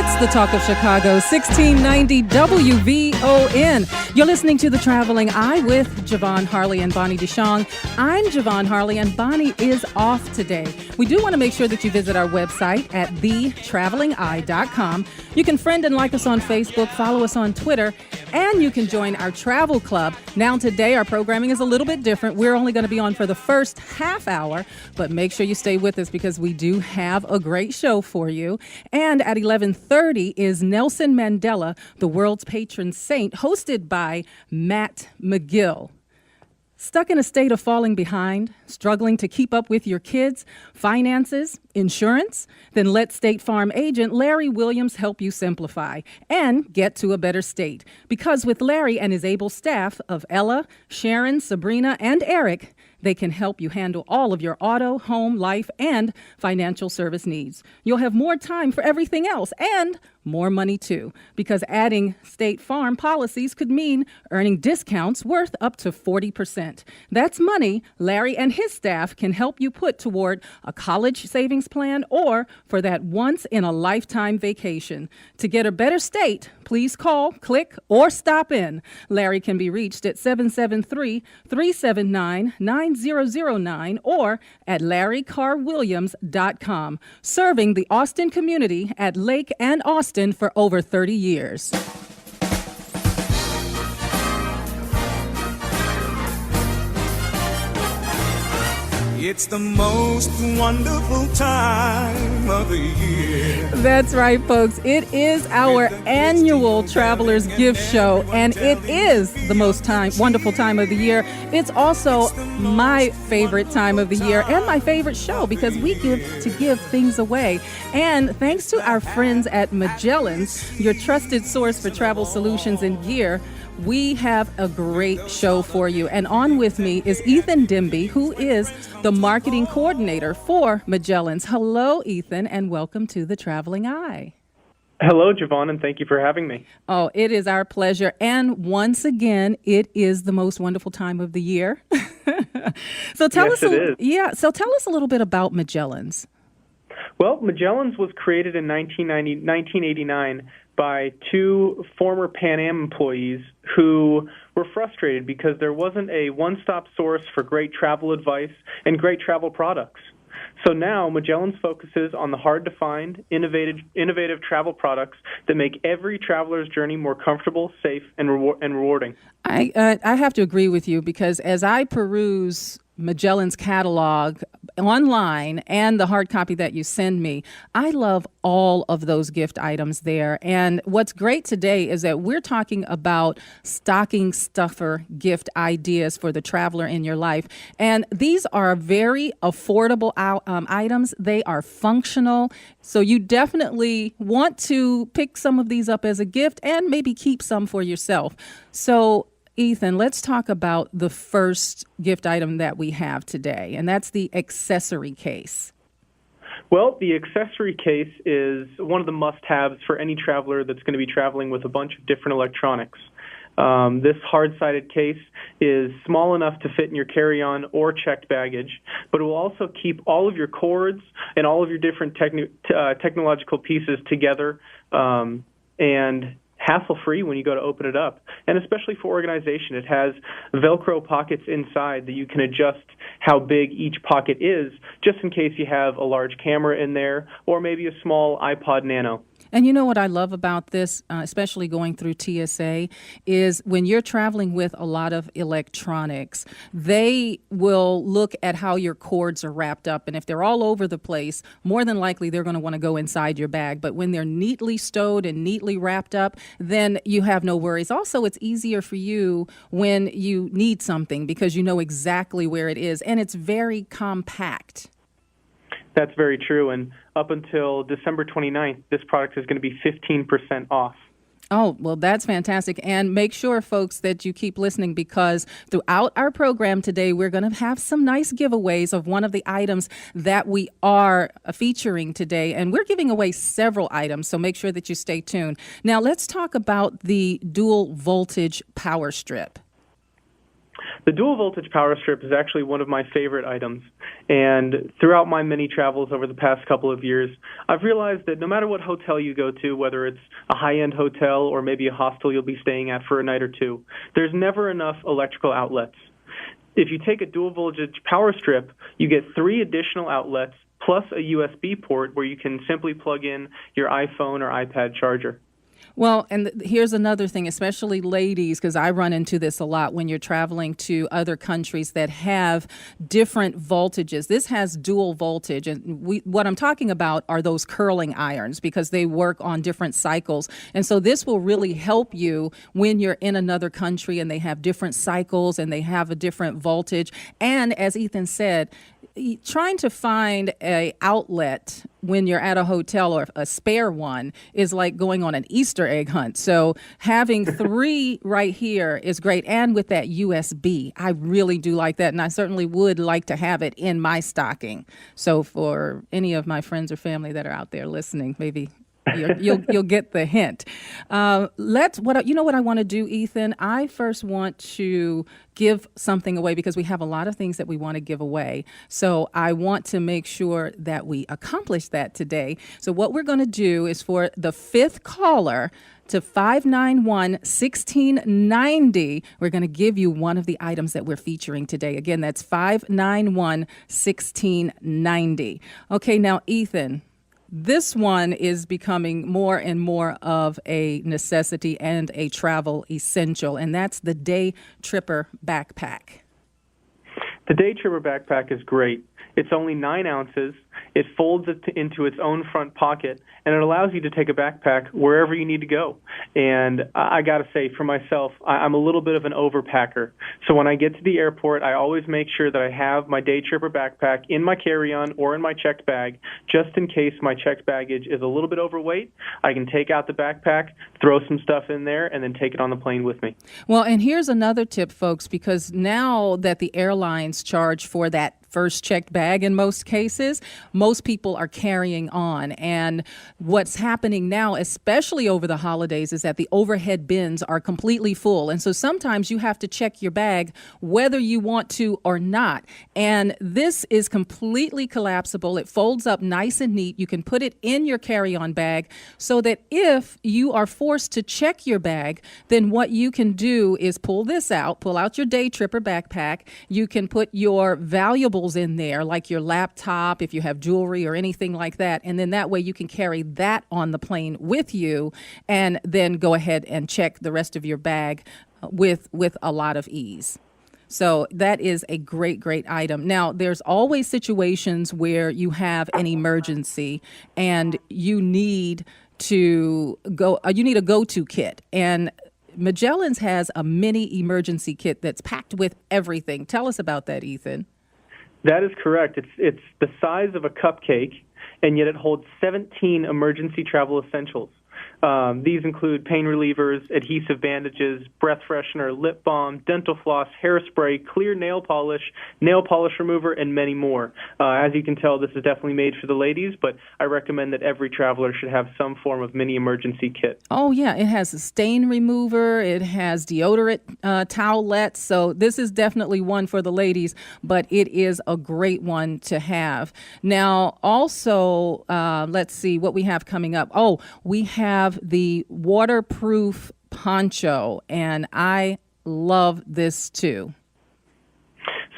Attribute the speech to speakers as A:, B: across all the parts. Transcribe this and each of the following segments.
A: It's the Talk of Chicago, 1690 WVON. You're listening to The Traveling Eye with Javon Harley and Bonnie DeShong. I'm Javon Harley, and Bonnie is off today. We do want to make sure that you visit our website at thetravelingeye.com. You can friend and like us on Facebook, follow us on Twitter, and you can join our travel club. Now today, our programming is a little bit different. We're only going to be on for the first half hour, but make sure you stay with us because we do have a great show for you. And at 11:30 is Nelson Mandela, the world's patron saint, hosted by Matt McGill. Stuck in a state of falling behind, struggling to keep up with your kids, finances, insurance? Then let State Farm agent Larry Williams help you simplify and get to a better state. Because with Larry and his able staff of Ella, Sharon, Sabrina, and Eric, they can help you handle all of your auto, home, life, and financial service needs. You'll have more time for everything else and more money too, because adding State Farm policies could mean earning discounts worth up to 40%. That's money Larry and his staff can help you put toward a college savings plan or for that once-in-a-lifetime vacation. To get a better state, please call, click, or stop in. Larry can be reached at 773-379-9009 or at LarryCarWilliams.com, serving the Austin community at Lake and Austin for over 30 years.
B: It's the most wonderful time of the year.
A: That's right, folks. It is our annual Travelers Gift Show, and it is the most wonderful time of the year. It's also my favorite time of the year and my favorite show because we give things away. And thanks to our friends at Magellan's, your trusted source for travel solutions and gear, we have a great show for you. And on with me is Ethan Demby, who is the marketing coordinator for Magellan's. Hello, Ethan, and welcome to The Traveling Eye.
C: Hello, Javon, and thank you for having me.
A: Oh, it is our pleasure. And once again, it is the most wonderful time of the year. So tell us a little bit about Magellan's.
C: Well, Magellan's was created in 1989 by two former Pan Am employees who were frustrated because there wasn't a one-stop source for great travel advice and great travel products. So now Magellan's focuses on the hard-to-find, innovative travel products that make every traveler's journey more comfortable, safe, and rewarding.
A: I have to agree with you because as I peruse Magellan's catalog online and the hard copy that you send me, I love all of those gift items there. And what's great today is that we're talking about stocking stuffer gift ideas for the traveler in your life. And these are very affordable items. They are functional. So you definitely want to pick some of these up as a gift and maybe keep some for yourself. So Ethan, let's talk about the first gift item that we have today, and that's the accessory case.
C: Well, the accessory case is one of the must-haves for any traveler that's going to be traveling with a bunch of different electronics. This hard-sided case is small enough to fit in your carry-on or checked baggage, but it will also keep all of your cords and all of your different technological pieces together and hassle-free when you go to open it up. And especially for organization, it has Velcro pockets inside that you can adjust how big each pocket is, just in case you have a large camera in there or maybe a small iPod Nano.
A: And you know what I love about this, especially going through TSA, is when you're traveling with a lot of electronics, they will look at how your cords are wrapped up. And if they're all over the place, more than likely they're going to want to go inside your bag. But when they're neatly stowed and neatly wrapped up, then you have no worries. Also, it's easier for you when you need something because you know exactly where it is. And it's very compact.
C: That's very true, and up until December 29th, this product is going to be 15% off.
A: Oh, well, that's fantastic. And make sure, folks, that you keep listening because throughout our program today, we're going to have some nice giveaways of one of the items that we are featuring today. And we're giving away several items, so make sure that you stay tuned. Now, let's talk about the dual voltage power strip.
C: The dual voltage power strip is actually one of my favorite items, and throughout my many travels over the past couple of years, I've realized that no matter what hotel you go to, whether it's a high-end hotel or maybe a hostel you'll be staying at for a night or two, there's never enough electrical outlets. If you take a dual voltage power strip, you get 3 additional outlets plus a USB port where you can simply plug in your iPhone or iPad charger.
A: Well, and here's another thing, especially ladies, because I run into this a lot when you're traveling to other countries that have different voltages. This has dual voltage, and what I'm talking about are those curling irons because they work on different cycles. And so this will really help you when you're in another country and they have different cycles and they have a different voltage. And as Ethan said, trying to find a outlet when you're at a hotel or a spare one is like going on an Easter egg hunt. So having 3 right here is great. And with that USB, I really do like that. And I certainly would like to have it in my stocking. So for any of my friends or family that are out there listening, maybe you'll get the hint. You know what I want to do, Ethan? I first want to give something away because we have a lot of things that we want to give away. So I want to make sure that we accomplish that today. So what we're going to do is for the 5th caller to 591-1690, we're going to give you one of the items that we're featuring today. Again, that's 591-1690. Okay, now, Ethan, this one is becoming more and more of a necessity and a travel essential, and that's the Day Tripper backpack.
C: The Day Tripper backpack is great. It's only 9 ounces. It folds it into its own front pocket, and it allows you to take a backpack wherever you need to go. And I got to say, for myself, I'm a little bit of an overpacker. So when I get to the airport, I always make sure that I have my Day Tripper backpack in my carry-on or in my checked bag, just in case my checked baggage is a little bit overweight. I can take out the backpack, throw some stuff in there, and then take it on the plane with me.
A: Well, and here's another tip, folks, because now that the airlines charge for that first checked bag in most cases, most people are carrying on. And what's happening now, especially over the holidays, is that the overhead bins are completely full. And so sometimes you have to check your bag whether you want to or not. And this is completely collapsible. It folds up nice and neat. You can put it in your carry-on bag so that if you are forced to check your bag, then what you can do is pull out your Day Tripper backpack. You can put your valuables in there, like your laptop, if you have jewelry or anything like that. And then that way you can carry that on the plane with you and then go ahead and check the rest of your bag with a lot of ease. So that is a great, great item. Now, there's always situations where you have an emergency and you need a go-to kit. And Magellan's has a mini emergency kit that's packed with everything. Tell us about that, Ethan.
C: That is correct. It's the size of a cupcake, and yet it holds 17 emergency travel essentials. These include pain relievers, adhesive bandages, breath freshener, lip balm, dental floss, hairspray, clear nail polish remover, and many more. As you can tell, this is definitely made for the ladies, but I recommend that every traveler should have some form of mini emergency kit.
A: Oh, yeah. It has a stain remover. It has deodorant towelettes. So this is definitely one for the ladies, but it is a great one to have. Now, also, let's see what we have coming up. Oh, we have the waterproof poncho, and I love this too.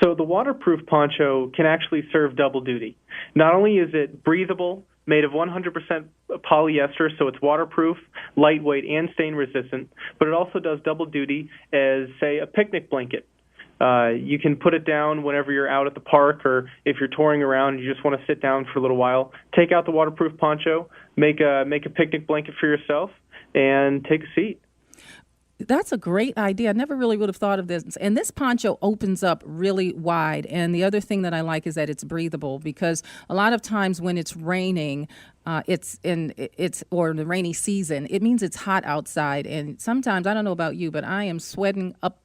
C: So the waterproof poncho can actually serve double duty. Not only is it breathable, made of 100% polyester, so it's waterproof, lightweight, and stain resistant, but it also does double duty as, say, a picnic blanket. You can put it down whenever you're out at the park, or if you're touring around and you just want to sit down for a little while. Take out the waterproof poncho, make a picnic blanket for yourself, and take a seat.
A: That's a great idea. I never really would have thought of this. And this poncho opens up really wide. And the other thing that I like is that it's breathable, because a lot of times when it's raining, or the rainy season, it means it's hot outside. And sometimes, I don't know about you, but I am sweating up.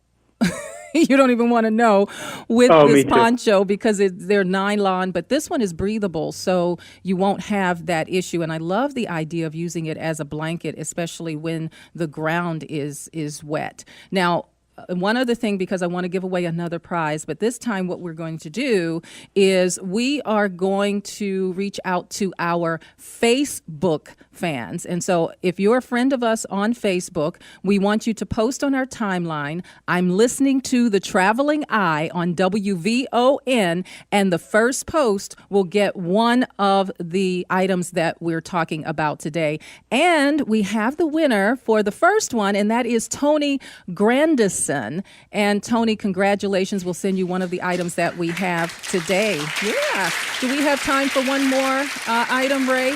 A: You don't even want to know with this poncho because they're nylon, but this one is breathable, so you won't have that issue. And I love the idea of using it as a blanket, especially when the ground is wet. Now, one other thing, because I want to give away another prize, but this time what we're going to do is we are going to reach out to our Facebook fans. And so if you're a friend of us on Facebook, we want you to post on our timeline, "I'm listening to The Traveling Eye on WVON," and the first post will get one of the items that we're talking about today. And we have the winner for the first one, and that is Tony Grandison. And Tony, congratulations. We'll send you one of the items that we have today. Yeah. Do we have time for one more item, Ray?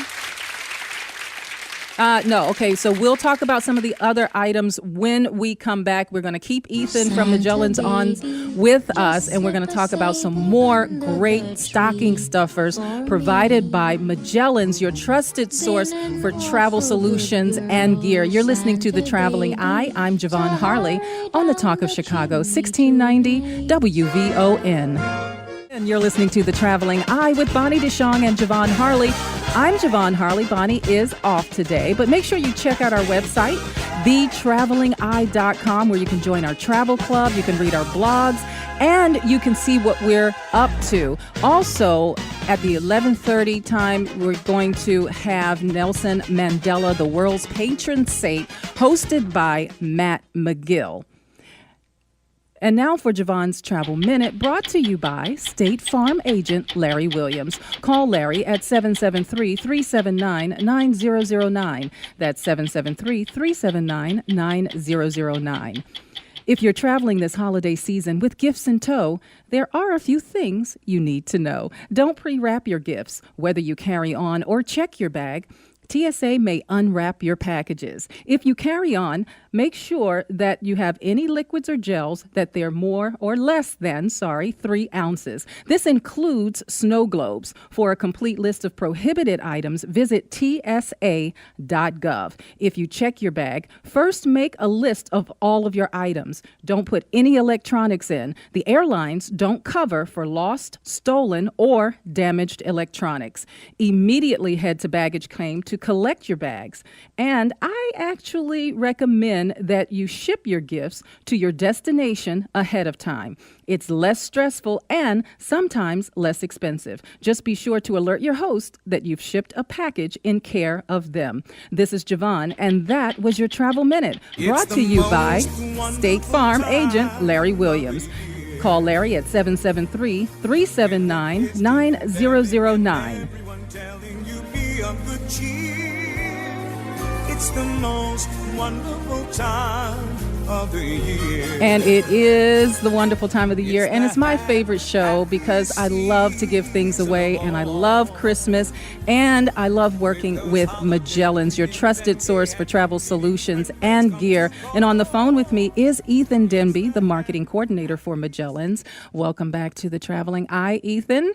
A: No. Okay, so we'll talk about some of the other items when we come back. We're going to keep Ethan from Magellan's on with us, and we're going to talk about some more great stocking stuffers provided by Magellan's, your trusted source for travel solutions and gear. You're listening to The Traveling Eye. I'm Javon Harley on the Talk of Chicago, 1690 WVON. And you're listening to The Traveling Eye with Bonnie DeShong and Javon Harley. I'm Javon Harley. Bonnie is off today, but make sure you check out our website, thetravelingeye.com, where you can join our travel club, you can read our blogs, and you can see what we're up to. Also, at the 11:30 time, we're going to have Nelson Mandela, the world's patron saint, hosted by Matt McGill. And now for Javon's Travel Minute, brought to you by State Farm agent Larry Williams. Call Larry at 773-379-9009. That's 773-379-9009. If you're traveling this holiday season with gifts in tow, there are a few things you need to know. Don't pre-wrap your gifts. Whether you carry on or check your bag, TSA may unwrap your packages. If you carry on, make sure that you have any liquids or gels that they're more or less than, 3 ounces. This includes snow globes. For a complete list of prohibited items, visit tsa.gov. If you check your bag, first make a list of all of your items. Don't put any electronics in. The airlines don't cover for lost, stolen, or damaged electronics. Immediately head to baggage claim to collect your bags. And I actually recommend that you ship your gifts to your destination ahead of time. It's less stressful and sometimes less expensive. Just be sure to alert your host that you've shipped a package in care of them. This is Javon, and that was your Travel Minute, brought to you by State Farm agent Larry Williams. Call Larry at 773-379-9009.
B: It's the most wonderful time of the year.
A: And it is the wonderful time of the year, and it's my favorite show because I love to give things away, and I love Christmas, and I love working with Magellan's, your trusted source for travel solutions and gear. And on the phone with me is Ethan Denby, the marketing coordinator for Magellan's. Welcome back to The Traveling Eye, Ethan.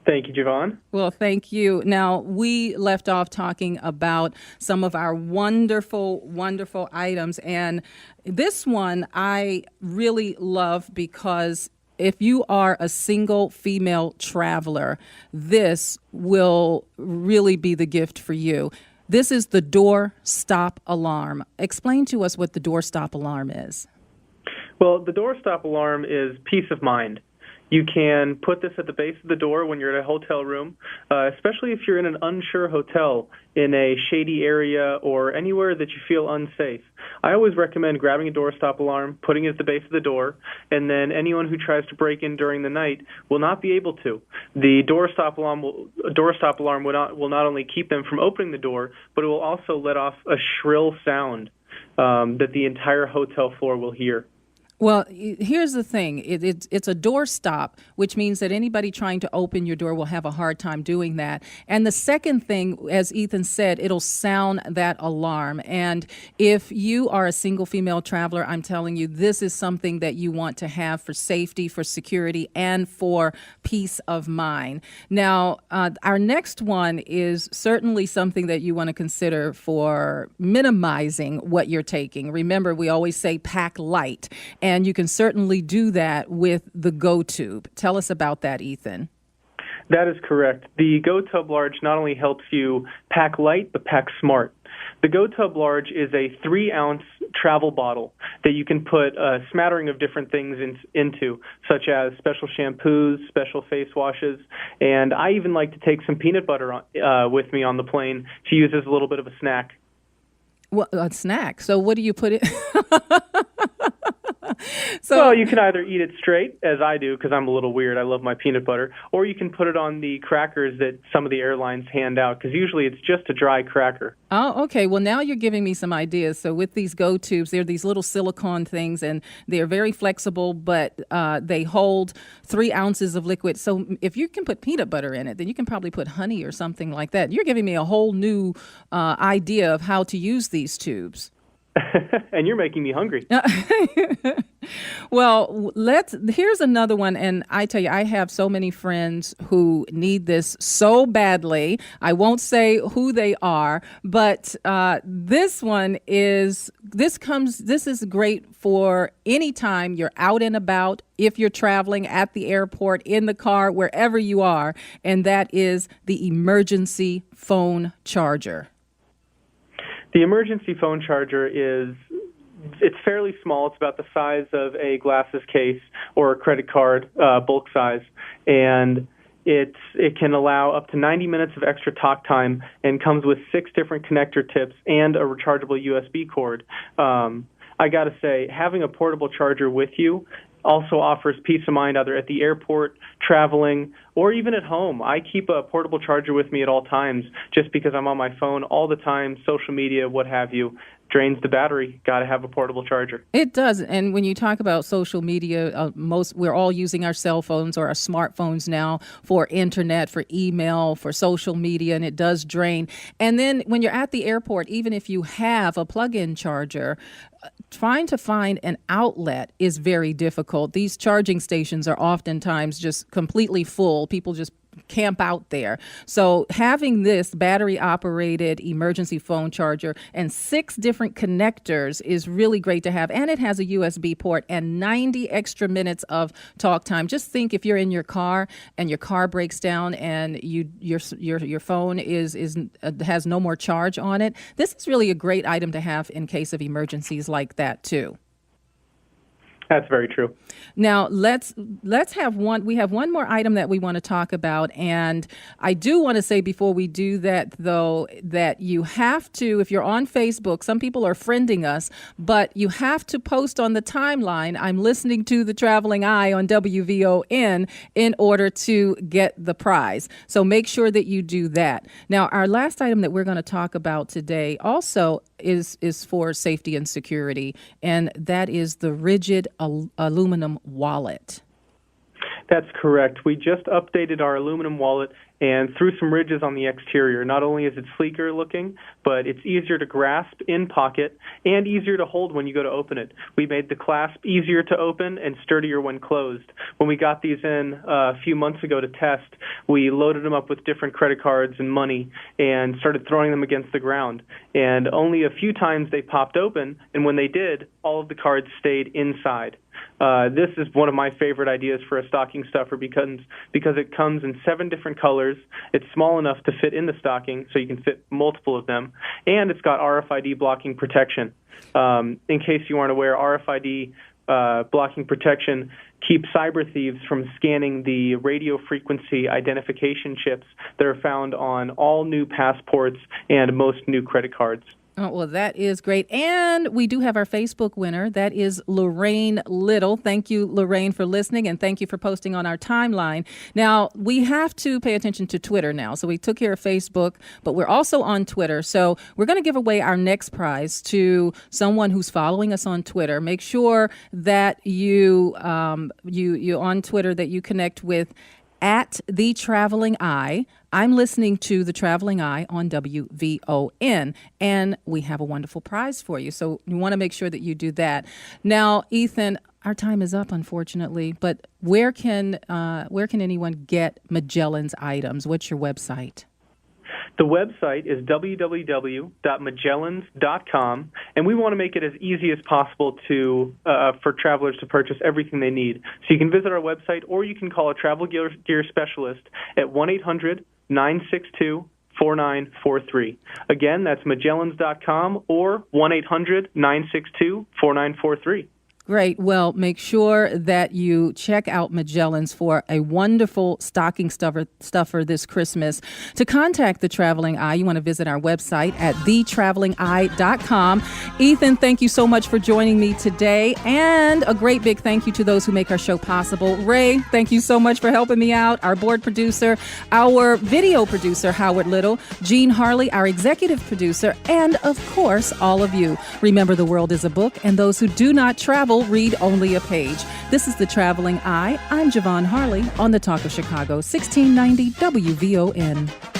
C: Thank you, Javon.
A: Well, thank you. Now, we left off talking about some of our wonderful, wonderful items. And this one I really love because if you are a single female traveler, this will really be the gift for you. This is the door stop alarm. Explain to us what the door stop alarm is.
C: Well, the door stop alarm is peace of mind. You can put this at the base of the door when you're in a hotel room, especially if you're in an unsure hotel in a shady area or anywhere that you feel unsafe. I always recommend grabbing a door stop alarm, putting it at the base of the door, and then anyone who tries to break in during the night will not be able to. The door stop alarm will not only keep them from opening the door, but it will also let off a shrill sound that the entire hotel floor will hear.
A: Well, here's the thing. It's a door stop, which means that anybody trying to open your door will have a hard time doing that. And the second thing, as Ethan said, it'll sound that alarm. And if you are a single female traveler, I'm telling you, this is something that you want to have for safety, for security, and for peace of mind. Now, our next one is certainly something that you want to consider for minimizing what you're taking. Remember, we always say pack light. And you can certainly do that with the GoTube. Tell us about that, Ethan.
C: That is correct. The GoTube Large not only helps you pack light, but pack smart. The GoTub Large is a 3-ounce travel bottle that you can put a smattering of different things into, such as special shampoos, special face washes, and I even like to take some peanut butter with me on the plane to use as a little bit of a snack.
A: Well, a snack. So what do you put it?
C: Well, you can either eat it straight, as I do, because I'm a little weird. I love my peanut butter. Or you can put it on the crackers that some of the airlines hand out, because usually it's just a dry cracker.
A: Oh, okay. Well, now you're giving me some ideas. So with these Go Tubes, they're these little silicone things, and they're very flexible, but they hold 3 ounces of liquid. So if you can put peanut butter in it, then you can probably put honey or something like that. You're giving me a whole new idea of how to use these tubes.
C: And you're making me hungry.
A: Well, here's another one. And I tell you, I have so many friends who need this so badly. I won't say who they are, but this is great for any time you're out and about, if you're traveling at the airport, in the car, wherever you are. And that is the emergency phone charger.
C: The emergency phone charger it's fairly small. It's about the size of a glasses case or a credit card, bulk size, and it can allow up to 90 minutes of extra talk time and comes with 6 different connector tips and a rechargeable USB cord. I got to say, having a portable charger with you also offers peace of mind either at the airport, traveling, or even at home. I keep a portable charger with me at all times just because I'm on my phone all the time, social media, what have you. Drains the battery. Got to have a portable charger.
A: It does. And when you talk about social media, we're all using our cell phones or our smartphones now for internet, for email, for social media, and it does drain. And then when you're at the airport, even if you have a plug-in charger, trying to find an outlet is very difficult. These charging stations are oftentimes just completely full. People just camp out there. So having this battery-operated emergency phone charger and 6 different connectors is really great to have. And it has a USB port and 90 extra minutes of talk time. Just think if you're in your car and your car breaks down and your phone has no more charge on it. This is really a great item to have in case of emergencies like that too.
C: That's very true.
A: Now, let's have one. We have one more item that we want to talk about. And I do want to say before we do that, though, that you have to, if you're on Facebook, some people are friending us, but you have to post on the timeline, I'm listening to The Traveling Eye on WVON in order to get the prize. So make sure that you do that. Now, our last item that we're going to talk about today also is for safety and security, and that is the Rigid aluminum wallet.
C: That's correct. We just updated our aluminum wallet and threw some ridges on the exterior. Not only is it sleeker looking, but it's easier to grasp in pocket and easier to hold when you go to open it. We made the clasp easier to open and sturdier when closed. When we got these in a few months ago to test, we loaded them up with different credit cards and money and started throwing them against the ground. And only a few times they popped open, and when they did, all of the cards stayed inside. This is one of my favorite ideas for a stocking stuffer because it comes in 7 different colors. It's small enough to fit in the stocking, so you can fit multiple of them, and it's got RFID blocking protection. In case you aren't aware, RFID blocking protection keeps cyber thieves from scanning the radio frequency identification chips that are found on all new passports and most new credit cards.
A: Oh, well, that is great. And we do have our Facebook winner. That is Lorraine Little. Thank you, Lorraine, for listening, and thank you for posting on our timeline. Now, we have to pay attention to Twitter now. So we took care of Facebook, but we're also on Twitter. So we're going to give away our next prize to someone who's following us on Twitter. Make sure that you on Twitter that you connect with @The Traveling Eye. I'm listening to The Traveling Eye on WVON, and we have a wonderful prize for you. So you want to make sure that you do that. Now, Ethan, our time is up, unfortunately, but where can anyone get Magellan's items? What's your website?
C: The website is www.magellans.com, and we want to make it as easy as possible for travelers to purchase everything they need. So you can visit our website, or you can call a travel gear specialist at 1-800-962-4999. 4943. Again, that's Magellans.com or 1-800-962-4943.
A: Great. Well, make sure that you check out Magellans for a wonderful stocking stuffer this Christmas. To contact The Traveling Eye, you want to visit our website at thetravelingeye.com. Ethan, thank you so much for joining me today. And a great big thank you to those who make our show possible. Ray, thank you so much for helping me out. Our board producer, our video producer, Howard Little, Jean Harley, our executive producer, and of course, all of you. Remember, the world is a book, and those who do not travel read only a page. This is The Traveling Eye. I'm Javon Harley on the Talk of Chicago, 1690 WVON.